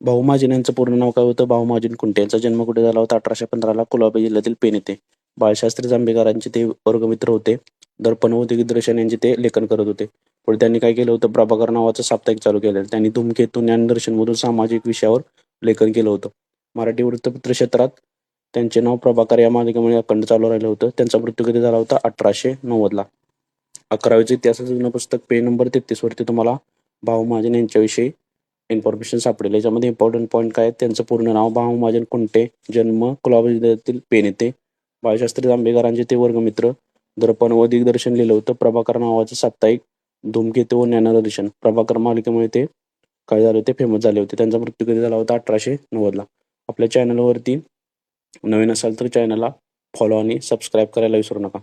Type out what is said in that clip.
भाऊ महाजन यांचं पूर्ण नाव काय होतं? भाऊ महाजन कुंटे. यांचा जन्म कुठे झाला होता? 1815 कुलाबा जिल्ह्यातील पेण येथे. बाळशास्त्री जांभेकरांचे ते वर्गमित्र होते. दर्पण व दिग्दर्शन यांचे ते लेखन करत होते. पुढे त्यांनी काय केलं होतं? प्रभाकर नावाचं साप्ताहिक चालू केलं. त्यांनी धूमकेतू, ज्ञानदर्शन मधून सामाजिक विषयावर लेखन केलं होतं. मराठी वृत्तपत्र क्षेत्रात त्यांचे नाव प्रभाकर या मालिकेमुळे अखंड चालू राहिलं होतं. त्यांचा मृत्यू कधी झाला होता? 1890 ला. 11वीचं इतिहासाचं जुनं पुस्तक पेज नंबर 33 वरती तुम्हाला भाऊ महाजन यांच्याविषयी इन्फॉर्मेशन सापडेल. याच्यामध्ये इम्पॉर्टंट पॉईंट काय आहेत? त्यांचं पूर्ण नाव भाऊ महाजन कुंटे, जन्म कुलाबा जिल्ह्यातील पेण येथे. बाळशास्त्री जांभेकरांचे ते वर्गमित्र. दर्पण व दिग्दर्शन लिहिलं होतं. प्रभाकर नावाचं साप्ताहिक. धूमकेतू व ज्ञानदर्शन. प्रभाकर मालिकेमुळे ते काय झाले होते? फेमस झाले होते. त्यांचा मृत्यू कधी झाला होता? 1890 ला. आपल्या चॅनलवरती नवीन असाल तर चॅनलला फॉलो आणि सबस्क्राईब करायला विसरू नका.